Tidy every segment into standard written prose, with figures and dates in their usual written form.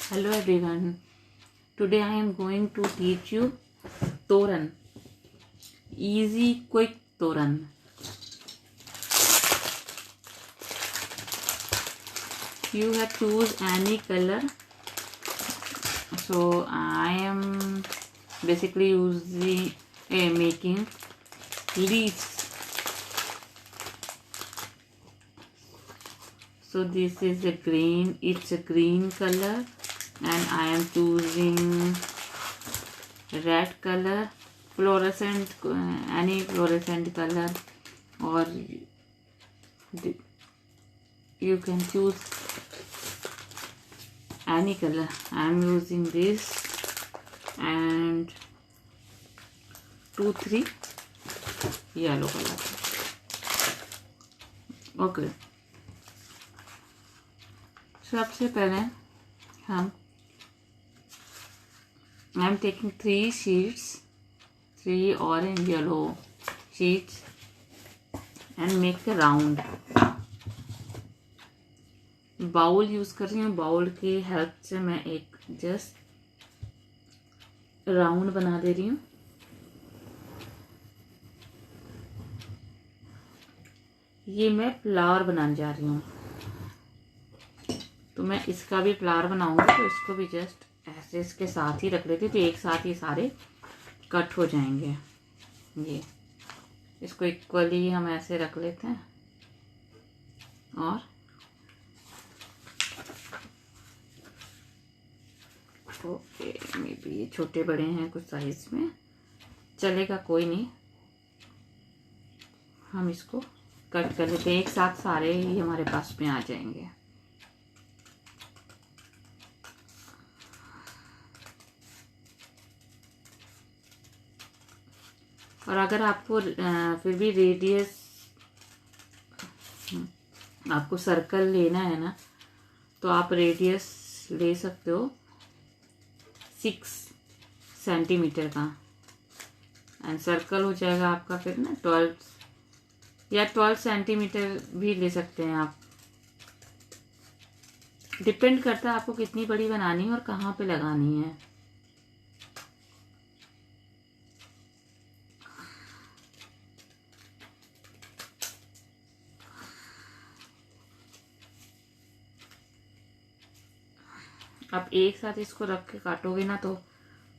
Hello everyone. Today I am going to teach you Toran. Easy quick Toran. You have choose any color. So I am basically using making leaves. So this is a green. It's a green color. And I am choosing red color, fluorescent, any fluorescent color, or you can choose any color. I am using this and 2-3 yellow color. Okay. सबसे पहले हम I am taking 3 sheets, 3 orange yellow sheets and make a round. Bowl use कर रही हूँ. Bowl की help से मैं एक जस्ट राउंड बना दे रही हूँ. ये मैं फ्लावर बनाने जा रही हूँ. तो मैं इसका भी फ्लावर बनाऊंगी. तो इसको भी जस्ट ऐसे इसके साथ ही रख लेती हूँ. तो एक साथ ही सारे कट हो जाएंगे. ये इसको इक्वली हम ऐसे रख लेते हैं. और ओके, मे बी ये छोटे बड़े हैं कुछ साइज में, चलेगा, कोई नहीं. हम इसको कट कर लेते हैं. एक साथ सारे ही हमारे पास में आ जाएंगे. और अगर आपको फिर भी रेडियस आपको सर्कल लेना है ना, तो आप रेडियस ले सकते हो 6 सेंटीमीटर का. एंड सर्कल हो जाएगा आपका फिर ना 12 सेंटीमीटर भी ले सकते हैं आप. डिपेंड करता है आपको कितनी बड़ी बनानी है और कहाँ पे लगानी है. आप एक साथ इसको रख के काटोगे ना तो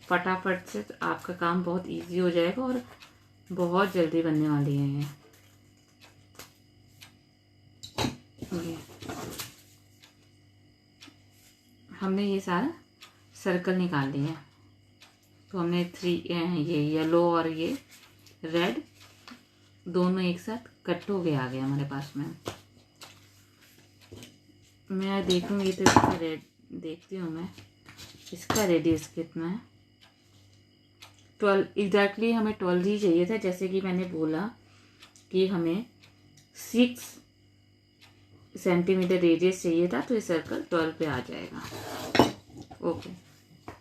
फटाफट से आपका काम बहुत इजी हो जाएगा और बहुत जल्दी बनने वाली है ये. हमने ये सारा सर्कल निकाल लिया. तो हमने 3 ये येलो और ये रेड दोनों एक साथ कट हो गए आ गए हमारे पास में. मैं देखूंगी तो इसका रेड देखती हूँ मैं इसका रेडियस कितना है. 12 एग्जैक्टली हमें 12 ही चाहिए था. जैसे कि मैंने बोला कि हमें 6 सेंटीमीटर रेडियस चाहिए था. तो ये सर्कल 12 पे आ जाएगा. ओके.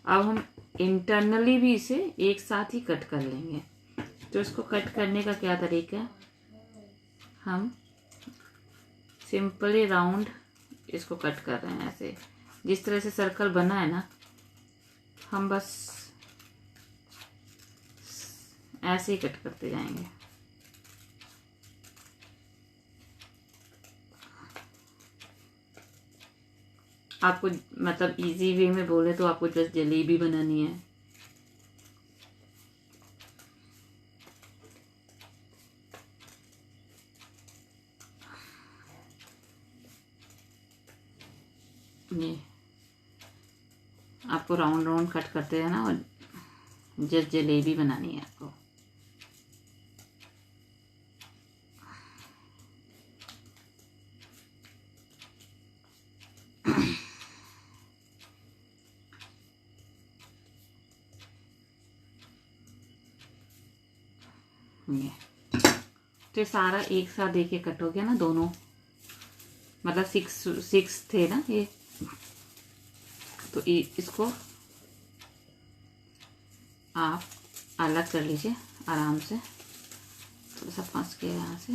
अब हम इंटरनली भी इसे एक साथ ही कट कर लेंगे. तो इसको कट करने का क्या तरीका है, हम सिंपली राउंड इसको कट कर रहे हैं. ऐसे जिस तरह से सर्कल बना है ना, हम बस ऐसे ही कट करते जाएंगे. आपको मतलब इजी वे में बोले तो आपको जस्ट जलेबी बनानी है. ये आपको राउंड राउंड कट करते रहना और जस्ट जलेबी बनानी है आपको. ये तो सारा एक साथ देके कट हो गया ना दोनों. मतलब 6 थे ना ये. तो इसको आप अलग कर लीजिए आराम से. थोड़ा सा फंस के यहाँ से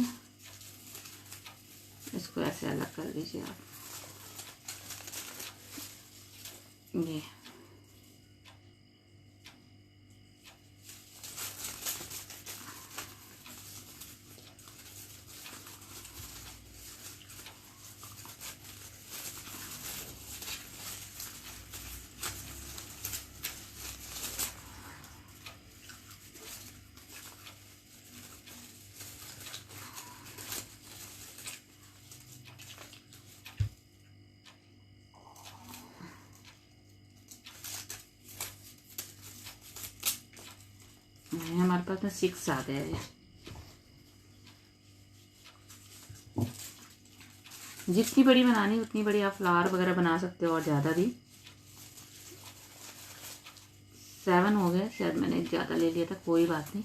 इसको ऐसे अलग कर लीजिए आप. ये हमारे पास में 6 आ गया है। जितनी बड़ी बनानी उतनी बड़ी आप फ्लावर वगैरह बना सकते हो और ज़्यादा भी। 7 हो गए, शायद मैंने ज़्यादा ले लिया था, कोई बात नहीं।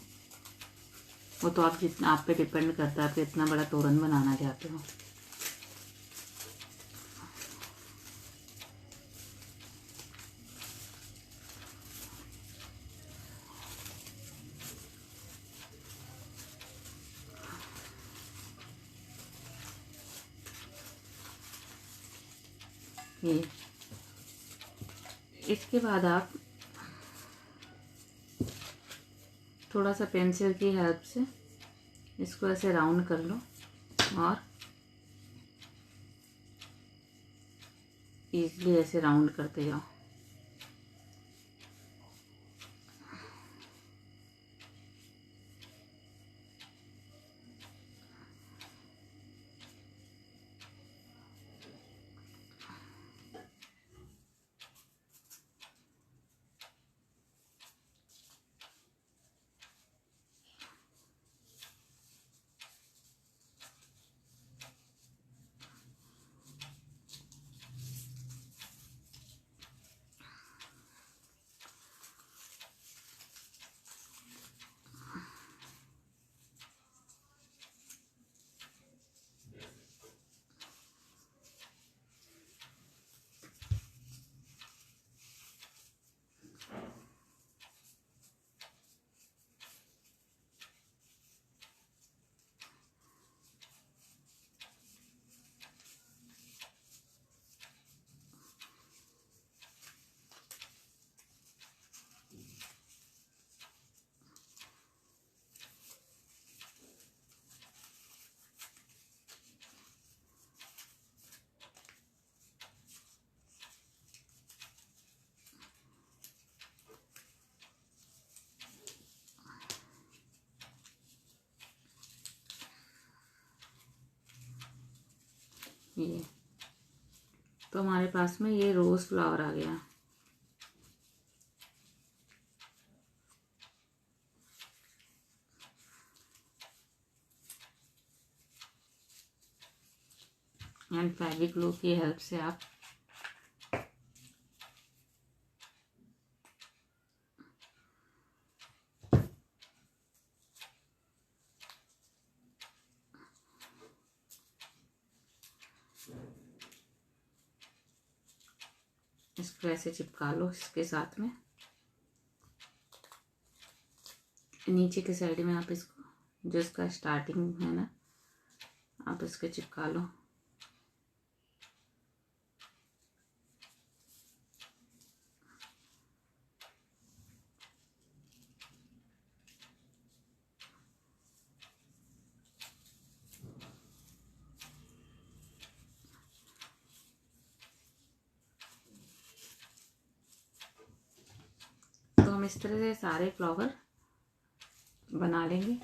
वो तो आप जितना, आप पे डिपेंड करता है आप कितना बड़ा तोरण बनाना चाहते हो। ये इसके बाद आप थोड़ा सा पेंसिल की हेल्प से इसको ऐसे राउंड कर लो और इजीली ऐसे राउंड करते जाओ। ये तो हमारे पास में ये रोज़ फ्लावर आ गया। एंड फेविक ग्लू की हेल्प से आप इसको ऐसे चिपका लो इसके साथ में। नीचे के साइड में आप इसको, जो इसका स्टार्टिंग है ना, आप इसके चिपका लो। तो हम इस तरह से सारे फ्लावर बना लेंगे।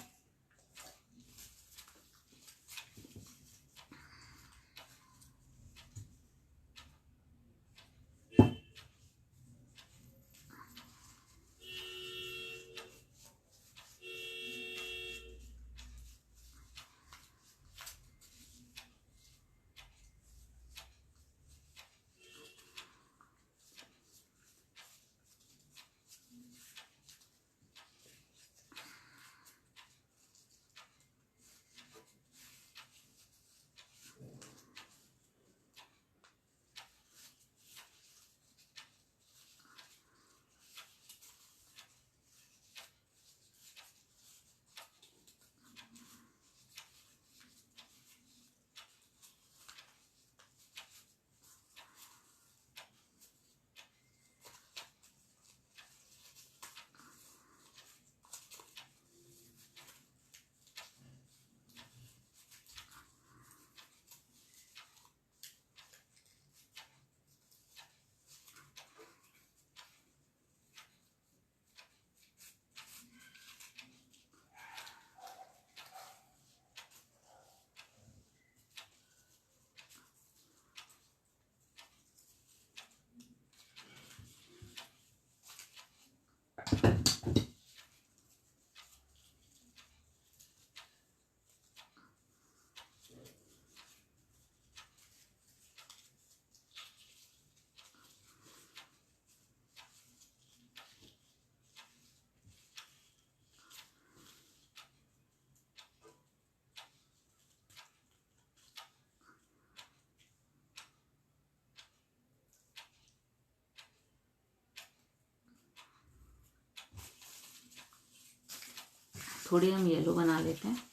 थोड़ी हम येलो बना लेते हैं।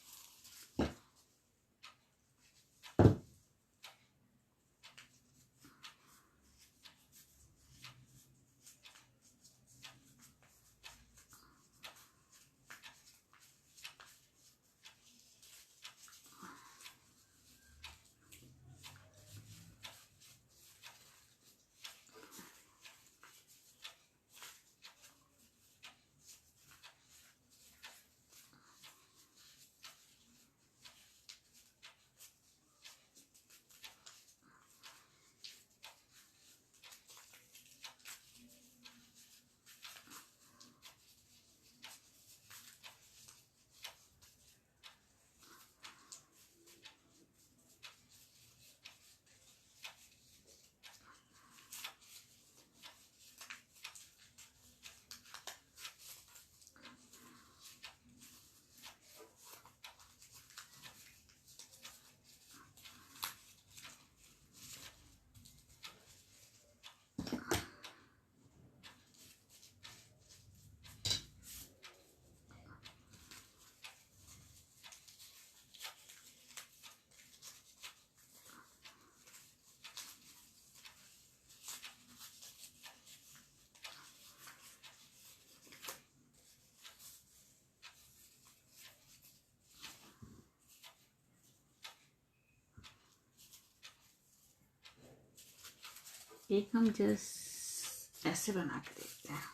एक हम जस्ट ऐसे बना के देखते हैं।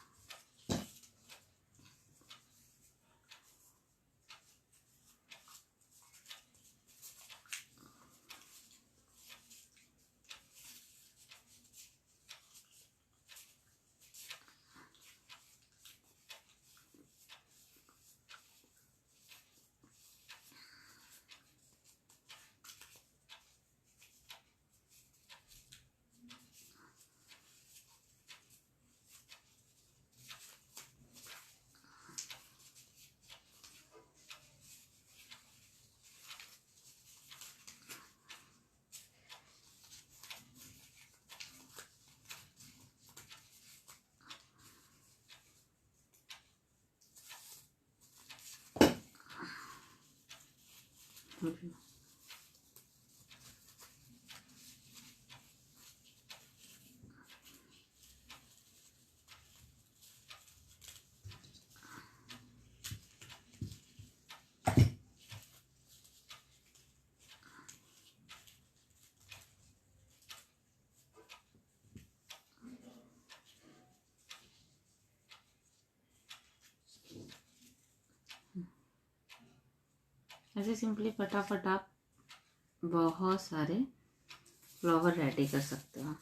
ऐसे सिंपली फटाफट आप बहुत सारे फ्लावर रेडी कर सकते हो।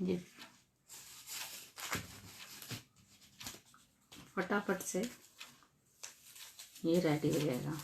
ये फटाफट से ये रेडी हो जाएगा।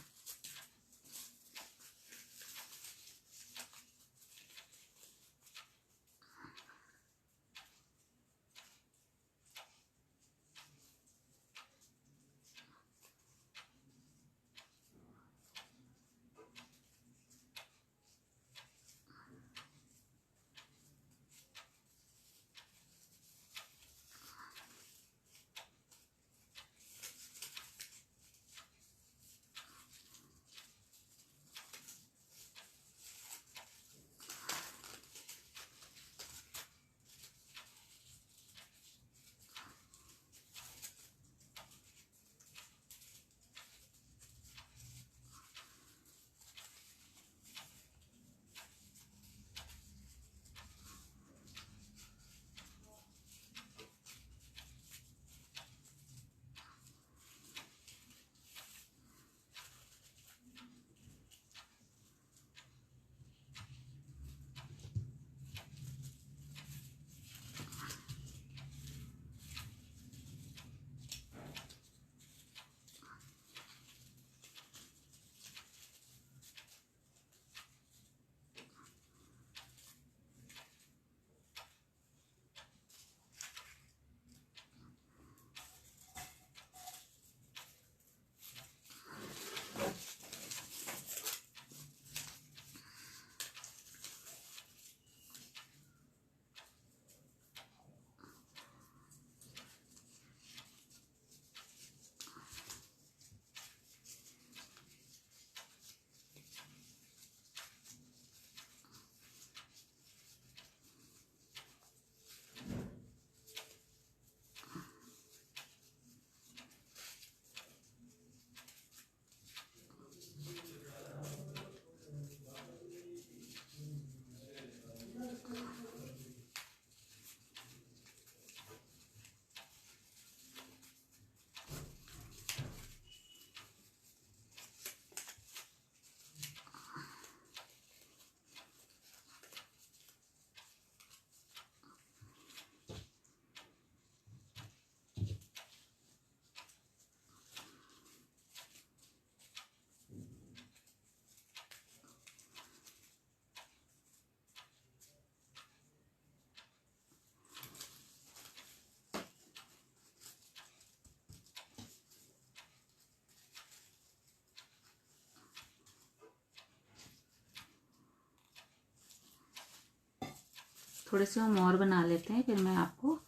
थोड़े से हम और बना लेते हैं, फिर मैं आपको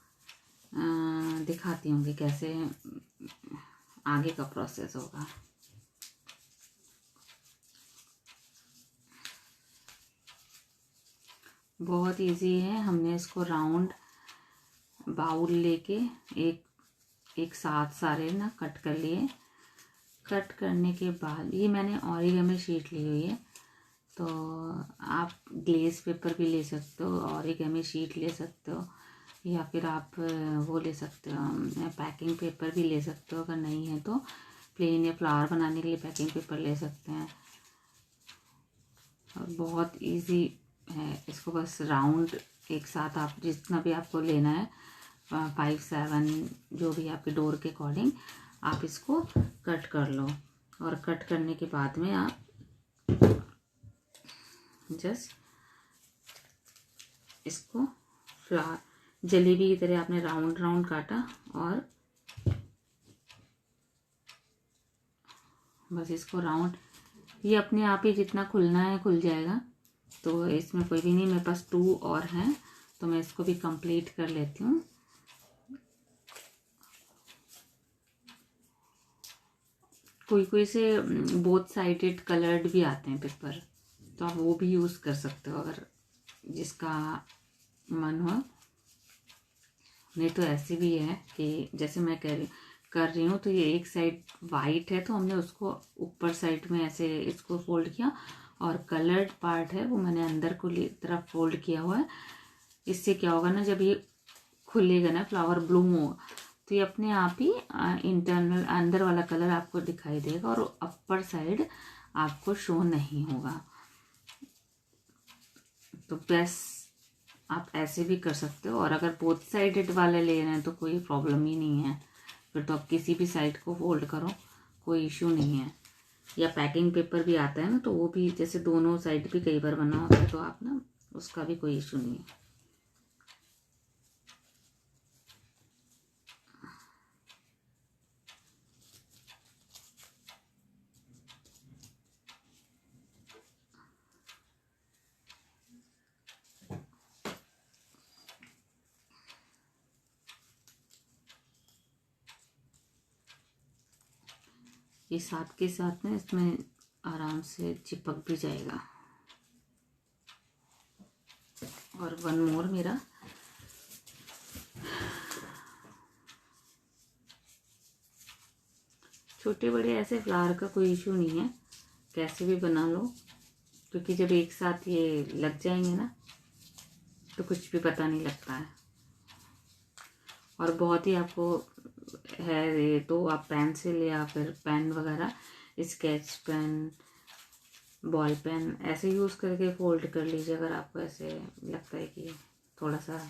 दिखाती हूँ कि कैसे आगे का प्रोसेस होगा। बहुत इजी है। हमने इसको राउंड बाउल लेके एक साथ सारे ना कट कर लिए। कट करने के बाद ये मैंने ओरिगामी शीट ली हुई है, तो आप ग्लेस पेपर भी ले सकते हो, ओरिगामी शीट ले सकते हो, या फिर आप वो ले सकते हो, पैकिंग पेपर भी ले सकते हो। अगर नहीं है तो प्लेन या फ्लावर बनाने के लिए पैकिंग पेपर ले सकते हैं। और बहुत इजी है। इसको बस राउंड एक साथ आप जितना भी आपको लेना है 5, 7 जो भी आपके डोर के अकॉर्डिंग आप इसको कट कर लो। और कट करने के बाद में आप जस्ट इसको फ्लावर जलेबी की तरह आपने राउंड राउंड काटा और बस इसको राउंड, ये अपने आप ही जितना खुलना है खुल जाएगा। तो इसमें कोई भी नहीं, मेरे पास 2 और हैं तो मैं इसको भी कंप्लीट कर लेती हूँ। कोई से बोथ साइडेड कलर्ड भी आते हैं पेपर, तो आप वो भी यूज़ कर सकते हो अगर जिसका मन हो। नहीं तो ऐसे भी है कि जैसे मैं कर रही हूँ, तो ये एक साइड वाइट है तो हमने उसको ऊपर साइड में ऐसे इसको फोल्ड किया, और कलर्ड पार्ट है वो मैंने अंदर को तरफ फोल्ड किया हुआ है। इससे क्या होगा ना, जब ये खुलेगा ना फ्लावर ब्लूम होगा तो ये अपने आप ही इंटरनल अंदर वाला कलर आपको दिखाई देगा और अपर साइड आपको शो नहीं होगा। तो बस आप ऐसे भी कर सकते हो। और अगर बोथ साइडेड वाले ले रहे हैं तो कोई प्रॉब्लम ही नहीं है, फिर तो आप किसी भी साइड को फोल्ड करो कोई इशू नहीं है। या पैकिंग पेपर भी आता है ना, तो वो भी जैसे दोनों साइड भी कई बार बना होता है, तो आप ना उसका भी कोई इशू नहीं है। ये साथ के साथ ना इसमें आराम से चिपक भी जाएगा। और वन मोर मेरा छोटे बड़े ऐसे फ्लावर का कोई इशू नहीं है, कैसे भी बना लो, क्योंकि जब एक साथ ये लग जाएंगे ना तो कुछ भी पता नहीं लगता है। और बहुत ही आपको है ये तो आप पेंसिल या फिर पेन वगैरह, स्केच पेन, बॉल पेन ऐसे यूज़ करके फोल्ड कर लीजिए अगर आपको ऐसे लगता है कि थोड़ा सा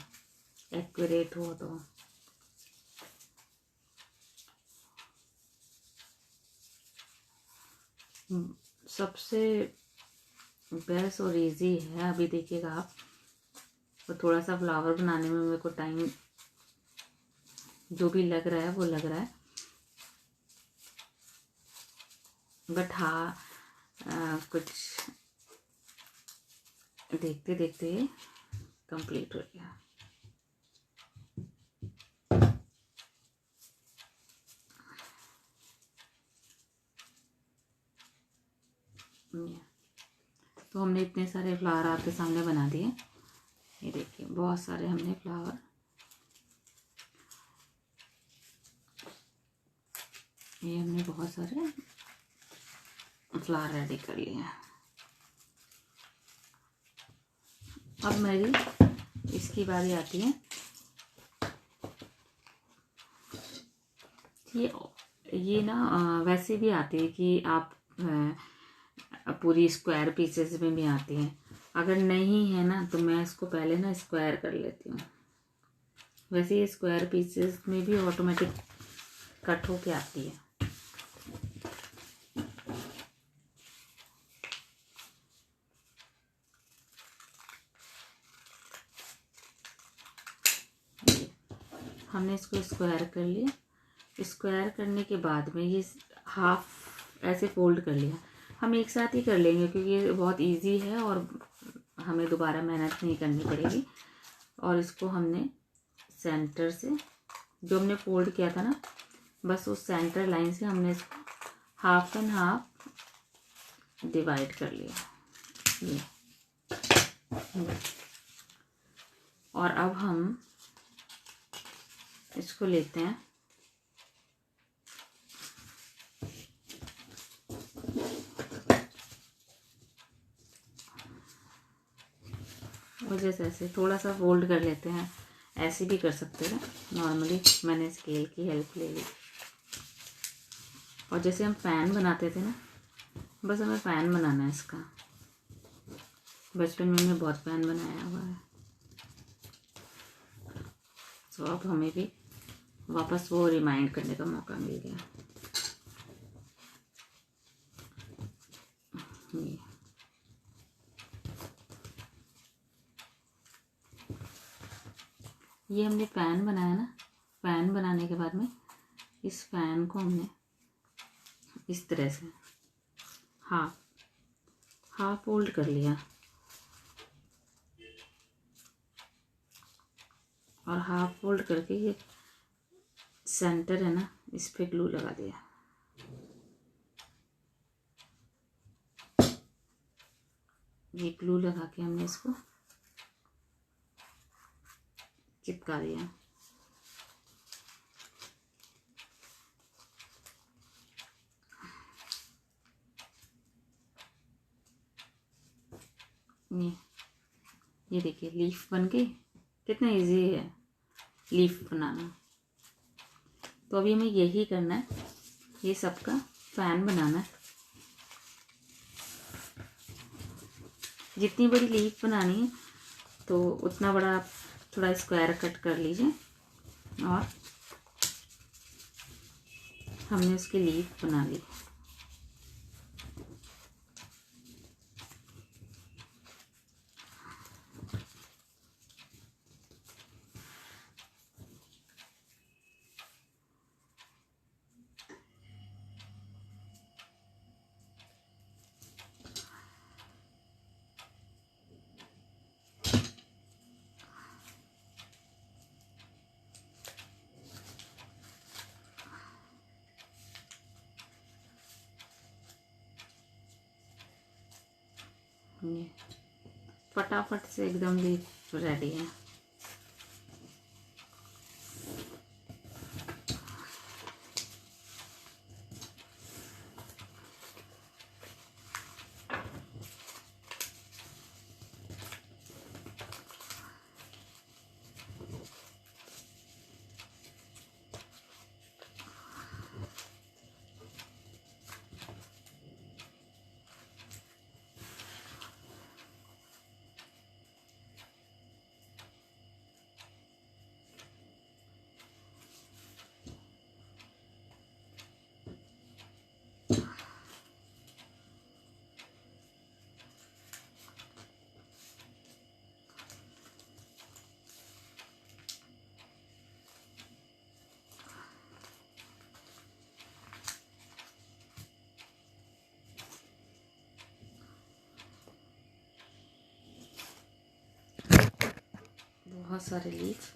एक्यूरेट हो तो। सबसे बेस्ट और इजी है, अभी देखिएगा आप। और थोड़ा सा फ्लावर बनाने में मेरे को टाइम जो भी लग रहा है वो लग रहा है, बट हाँ कुछ देखते देखते कंप्लीट हो गया। तो हमने इतने सारे फ्लावर आपके सामने बना दिए। ये देखिए बहुत सारे हमने फ्लावर, ये हमने बहुत सारे फ्लावर रेडी कर लिए हैं। अब मेरी इसकी बारी आती है। ये ना वैसे भी आती है कि आप पूरी स्क्वायर पीसेस में भी आती है। अगर नहीं है ना तो मैं इसको पहले ना स्क्वायर कर लेती हूँ। वैसे ये स्क्वायर पीसेस में भी ऑटोमेटिक कट होके आती है। हमने इसको स्क्वायर कर लिया। स्क्वायर करने के बाद में ये हाफ ऐसे फोल्ड कर लिया। हम एक साथ ही कर लेंगे क्योंकि ये बहुत इजी है और हमें दोबारा मेहनत नहीं करनी पड़ेगी। और इसको हमने सेंटर से जो हमने फोल्ड किया था ना, बस उस सेंटर लाइन से हमने इसको हाफ एंड हाफ डिवाइड कर लिया ये। और अब हम इसको लेते हैं और जैसे ऐसे थोड़ा सा फोल्ड कर लेते हैं। ऐसे भी कर सकते हैं, नॉर्मली मैंने स्केल की हेल्प ले ली। और जैसे हम फैन बनाते थे ना, बस हमें फैन बनाना है इसका। बचपन में हमने बहुत फैन बनाया हुआ है, तो अब हमें भी वापस वो रिमाइंड करने का मौका मिल गया। ये हमने फैन बनाया ना, फैन बनाने के बाद में इस फैन को हमने इस तरह से हाफ फोल्ड कर लिया और हाफ फोल्ड करके ये सेंटर है ना, इस पे ग्लू लगा दिया। ये ग्लू लगा के हमने इसको चिपका दिया। ये देखिए लीफ बन के कितना इजी है लीफ बनाना। तो अभी हमें यही करना है, ये सबका फैन बनाना है। जितनी बड़ी लीफ बनानी है तो उतना बड़ा आप थोड़ा स्क्वायर कट कर लीजिए और हमने उसकी लीफ बना ली। ये फटाफट से एकदम लीफ रेडी है। बहुत सारे लीफ।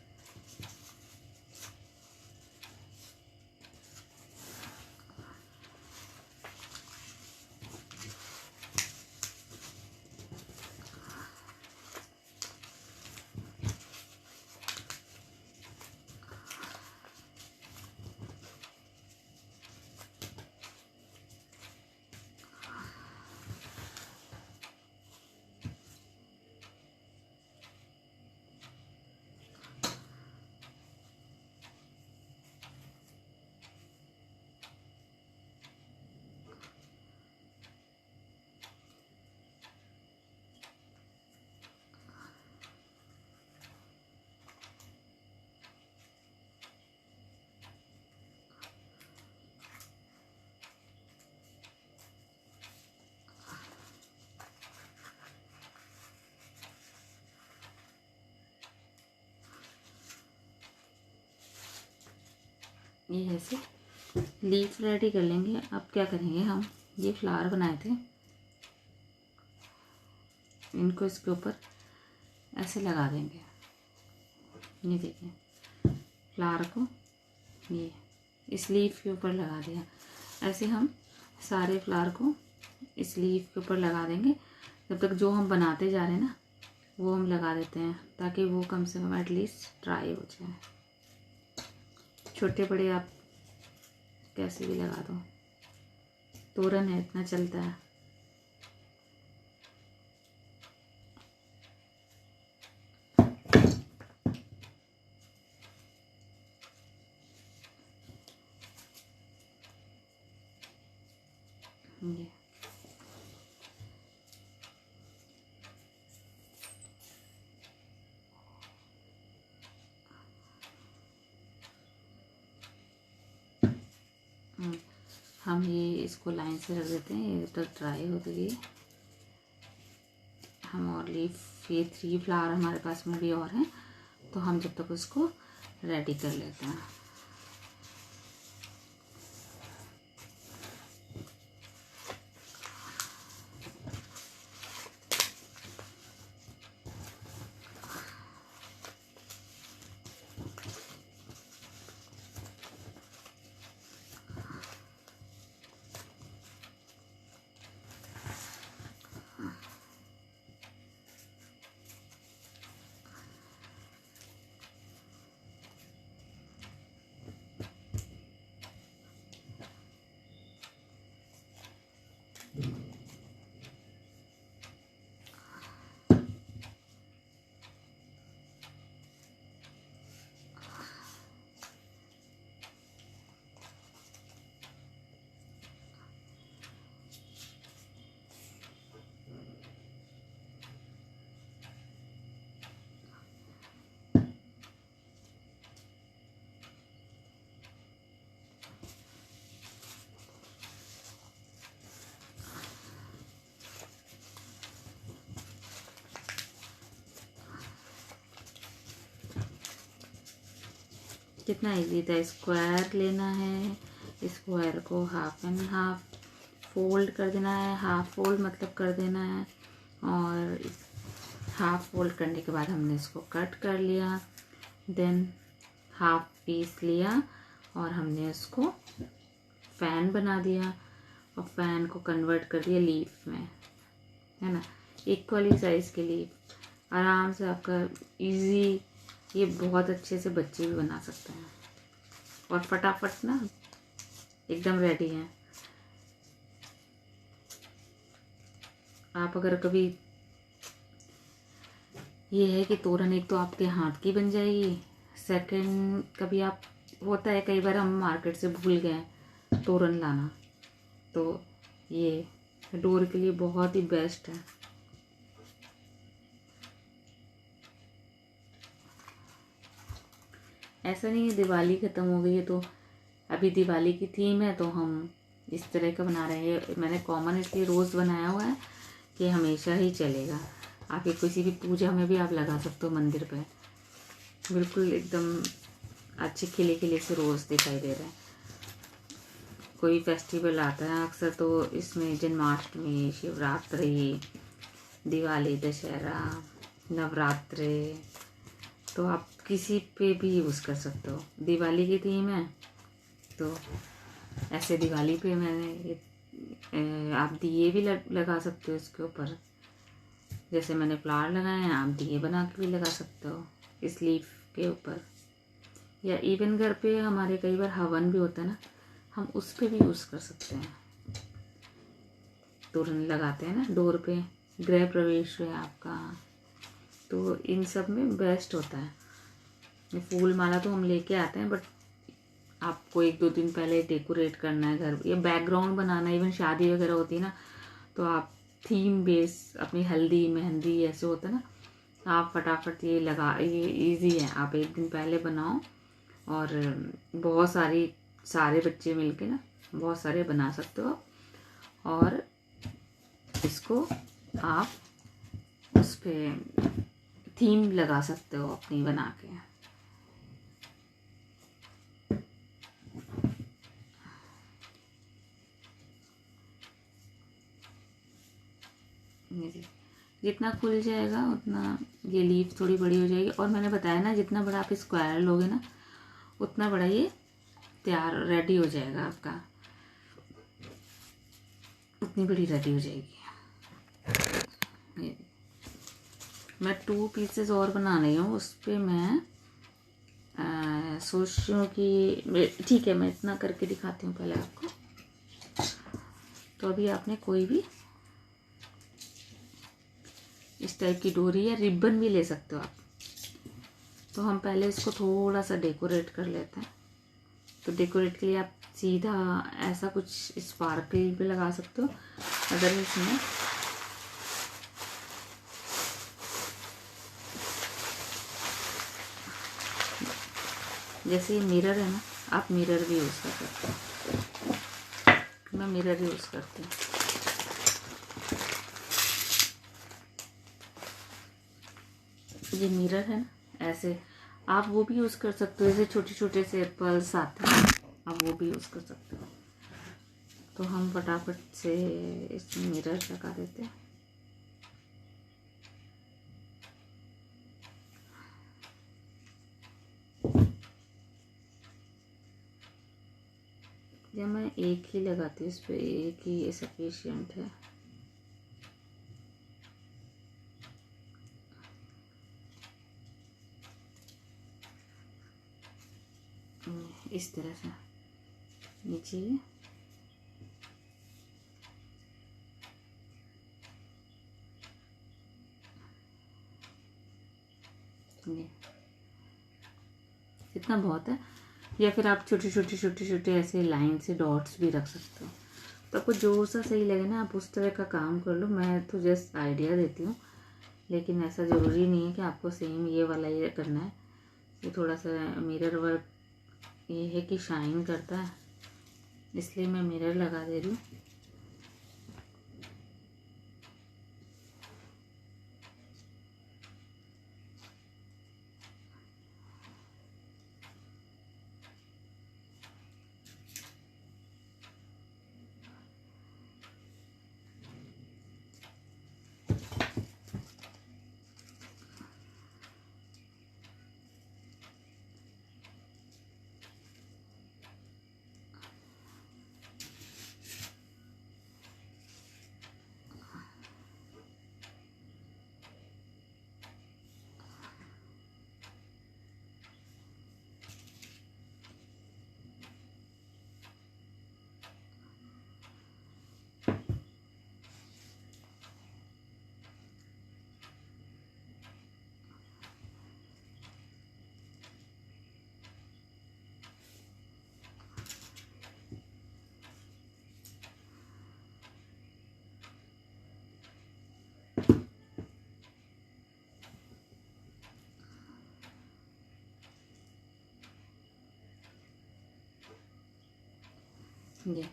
ये ऐसे लीफ रेडी कर लेंगे। अब क्या करेंगे, हम ये फ्लावर बनाए थे, इनको इसके ऊपर ऐसे लगा देंगे। ये देखिए, फ्लावर को ये इस लीफ के ऊपर लगा दिया। ऐसे हम सारे फ्लावर को इस लीफ के ऊपर लगा देंगे। जब तक जो हम बनाते जा रहे हैं ना, वो हम लगा देते हैं, ताकि वो कम से कम एटलीस्ट ड्राई हो जाए। छोटे बड़े आप कैसे भी लगा दो, तोरन है, इतना चलता है। ये हम ये इसको लाइन से रख देते हैं, ये तो ड्राई हो गई। हम और लीफ, ये 3 फ्लावर हमारे पास में भी और हैं, तो हम जब तक उसको रेडी कर लेते हैं। कितना इजी था। स्क्वायर लेना है, स्क्वायर को हाफ एंड हाफ फोल्ड कर देना है, हाफ फोल्ड मतलब कर देना है, और हाफ फोल्ड करने के बाद हमने इसको कट कर लिया। देन हाफ पीस लिया और हमने उसको फैन बना दिया और फैन को कन्वर्ट कर दिया लीफ में, है ना, इक्वली साइज़ के लीफ। आराम से आपका इजी, ये बहुत अच्छे से बच्चे भी बना सकते हैं और फटाफट ना एकदम रेडी हैं। आप अगर कभी, ये है कि तोरण एक तो आपके हाथ की बन जाएगी, सेकंड कभी आप, होता है कई बार हम मार्केट से भूल गए तोरण लाना, तो ये डोर के लिए बहुत ही बेस्ट है। ऐसा नहीं है दिवाली ख़त्म हो गई है तो अभी दिवाली की थीम है तो हम इस तरह का बना रहे हैं। मैंने कॉमन इसलिए रोज़ बनाया हुआ है कि हमेशा ही चलेगा। आप ये किसी भी पूजा में भी आप लगा सकते हो मंदिर पे, बिल्कुल एकदम अच्छे खिले खिले से रोज़ दिखाई दे रहा है। कोई फेस्टिवल आता है अक्सर तो इसमें जन्माष्टमी, शिवरात्रि, दिवाली, दशहरा, नवरात्रे, तो आप किसी पे भी यूज़ कर सकते हो। दिवाली की थीम है तो ऐसे दिवाली पे मैंने आप दिए भी लगा सकते हो इसके ऊपर, जैसे मैंने फ्लावर लगाए हैं, आप दिए बना के भी लगा सकते हो इस लीफ के ऊपर। या इवन घर पे हमारे कई बार हवन भी होता है ना, हम उस पे भी यूज़ कर सकते हैं। तोरण लगाते हैं ना डोर पे, गृह प्रवेश है आपका, तो इन सब में बेस्ट होता है। ये फूल माला तो हम लेके आते हैं, बट आपको 1-2 दिन पहले डेकोरेट करना है घर, या बैकग्राउंड बनाना, इवन शादी वगैरह होती है ना तो आप थीम बेस, अपनी हल्दी मेहंदी ऐसे होता है ना, आप फटाफट ये लगा, ये इजी है, आप 1 दिन पहले बनाओ और बहुत सारे बच्चे मिलके ना बहुत सारे बना सकते हो और इसको आप उस पर थीम लगा सकते हो अपनी बना के। जितना खुल जाएगा उतना ये लीफ थोड़ी बड़ी हो जाएगी, और मैंने बताया ना जितना बड़ा आप स्क्वायर लोगे ना उतना बड़ा ये तैयार रेडी हो जाएगा आपका, उतनी बड़ी रेडी हो जाएगी। मैं 2 पीसेस और बना रही हूँ, उस पर मैं सोच रही हूँ कि ठीक है मैं इतना करके दिखाती हूँ पहले आपको। तो अभी आपने कोई भी इस टाइप की डोरी या रिबन भी ले सकते हो आप। तो हम पहले इसको थोड़ा सा डेकोरेट कर लेते हैं। तो डेकोरेट के लिए आप सीधा ऐसा कुछ स्पार्कल भी लगा सकते हो, अगर इसमें जैसे ये मिरर है ना, आप मिरर भी यूज़ कर सकते हो। मैं मिरर यूज़ करती हूँ। ये मिरर है ना, ऐसे आप वो भी यूज़ कर सकते हो, जैसे छोटे छोटे से पर्ल्स आते हैं आप वो भी यूज़ कर सकते हो। तो हम फटाफट से इसमें मिरर लगा देते हैं। या मैं एक ही लगाती हूँ, इस पर एक ही सफिशिएंट है। इस तरह से नीचे इतना बहुत है। या फिर आप छोटे छोटे ऐसे लाइन से डॉट्स भी रख सकते हो। तो आपको जो सा सही लगे ना आप उस तरह का काम कर लो। मैं तो जस्ट आइडिया देती हूँ, लेकिन ऐसा ज़रूरी नहीं है कि आपको सेम ये वाला ये करना है। ये थोड़ा सा मिरर वर्क ये है कि शाइन करता है, इसलिए मैं मिरर लगा दे रही हूँ। ये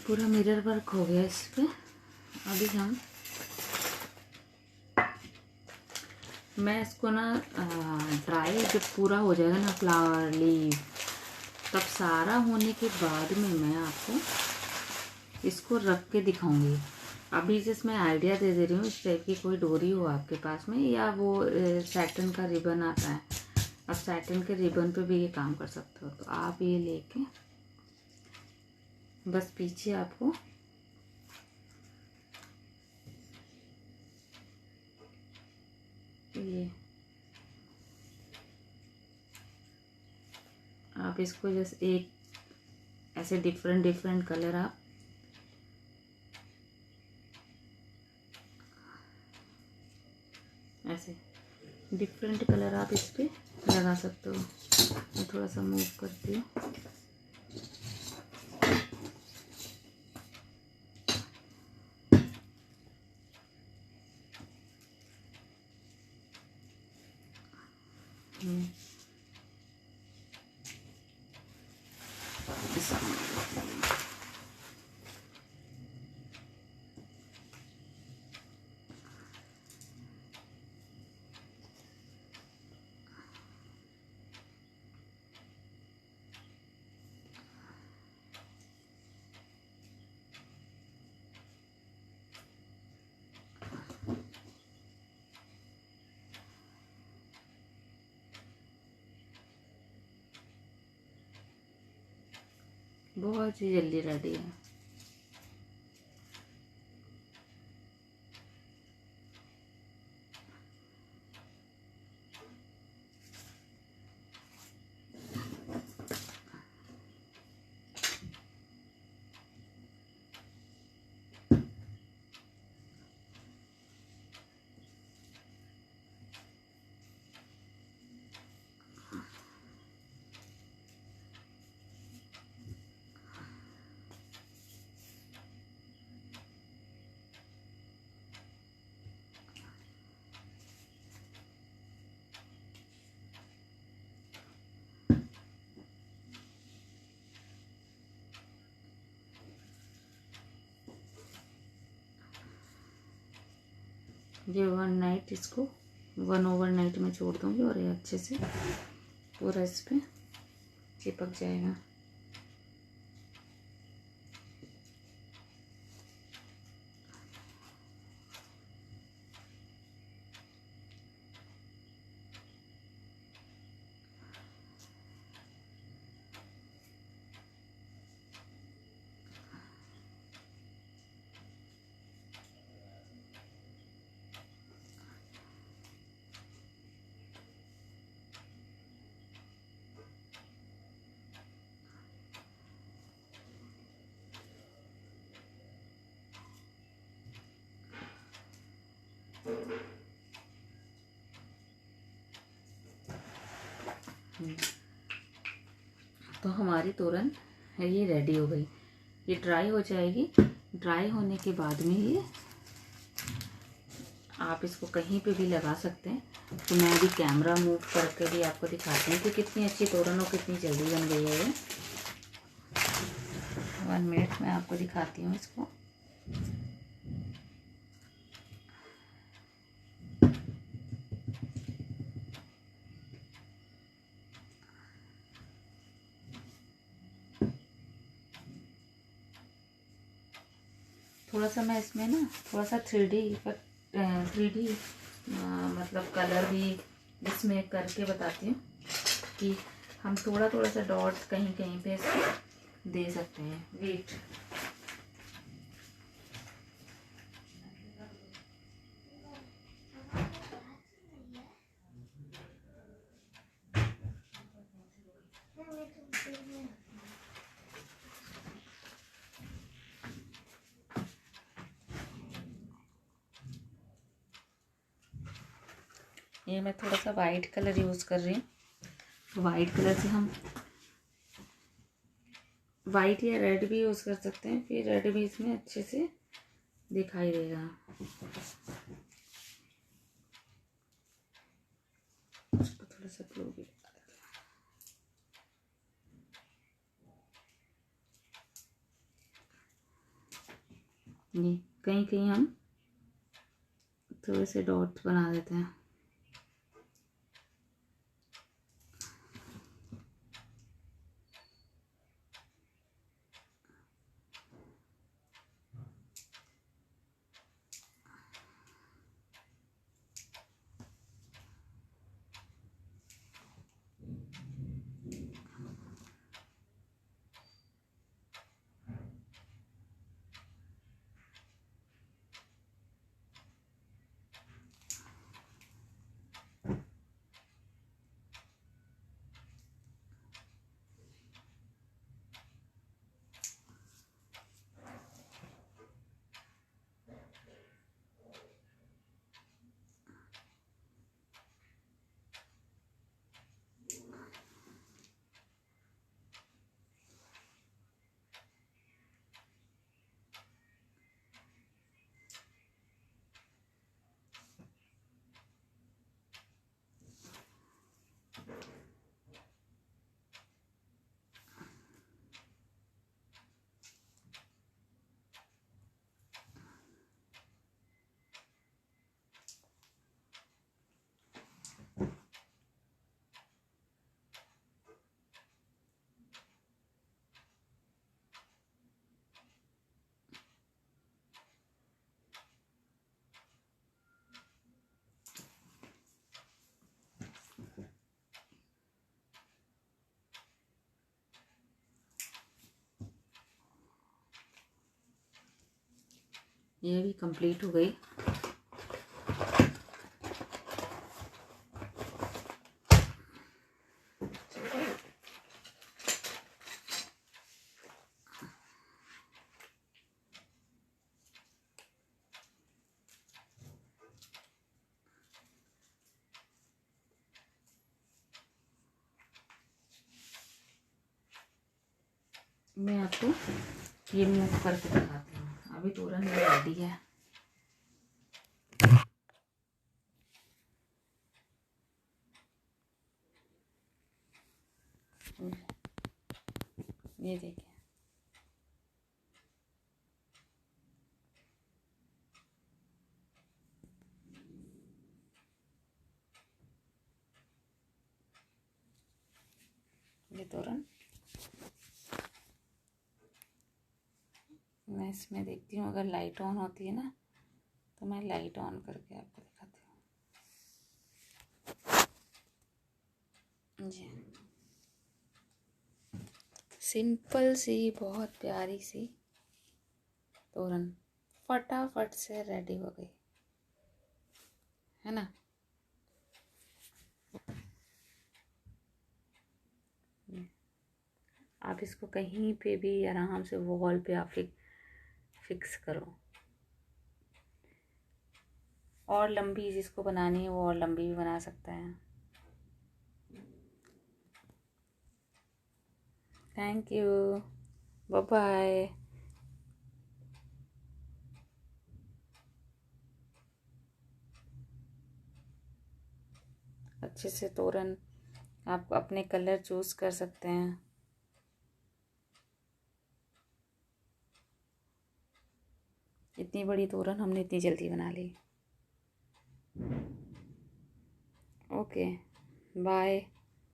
पूरा मिरर वर्क हो गया इस पे। अभी मैं इसको ना ड्राई जब पूरा हो जाएगा ना फ्लावर लीव, तब सारा होने के बाद में मैं आपको इसको रख के दिखाऊंगी। अभी जिसमें आइडिया दे दे रही हूँ, इस टाइप की कोई डोरी हो आपके पास में, या वो सैटिन का रिबन आता है, अब सैटिन के रिबन पे भी ये काम कर सकते हो। तो आप ये लेके बस पीछे आपको ये आप इसको जैसे एक ऐसे डिफरेंट डिफरेंट कलर आप ऐसे डिफरेंट कलर आप इस पे लगा सकते हो। मैं थोड़ा सा मूव करती हूँ। बहुत ही जल्दी रेडी है। ये 1 नाइट इसको 1 ओवरनाइट में छोड़ दूँगी और ये अच्छे से पूरा इस पे चिपक जाएगा। तो हमारी तोरण है ये रेडी हो गई। ये ड्राई हो जाएगी। ड्राई होने के बाद में ये आप इसको कहीं पे भी लगा सकते हैं। तो मैं अभी कैमरा मूव करके भी आपको दिखाती हूँ कि कितनी अच्छी तोरण और कितनी जल्दी बन गई है ये। 1 मिनट में आपको दिखाती हूँ इसको। थोड़ा सा मैं इसमें ना थोड़ा सा 3D इफेक्ट 3D मतलब कलर भी इसमें करके बताती हूँ कि हम थोड़ा थोड़ा सा डॉट कहीं कहीं पे इसको दे सकते हैं। वेट ये मैं थोड़ा सा वाइट कलर यूज़ कर रही हूँ। वाइट कलर से हम वाइट या रेड भी यूज़ कर सकते हैं, फिर रेड भी इसमें अच्छे से दिखाई देगा। थोड़ा सा ब्लू भी ये कहीं कहीं हम थोड़े से डॉट्स बना देते हैं। ये भी कंप्लीट हो गई। मैं आपको ये मूव करके दिखाती हूँ। अभी तोरण रेडी है। ये देखिए, ये तोरण मैं इसमें देखती हूँ, अगर लाइट ऑन होती है ना तो मैं लाइट ऑन करके आपको दिखाती हूँ। जी, सिंपल सी बहुत प्यारी सी तोरण फटाफट से रेडी हो गई, है ना। आप इसको कहीं पे भी आराम से वॉल पे आप फिक्स करो। और लंबी जिसको बनानी है वो और लंबी भी बना सकता है। Thank you, bye bye. अच्छे से तोरण आप अपने कलर चूज कर सकते हैं। इतनी बड़ी तोरण हमने इतनी जल्दी बना ली। Okay, bye.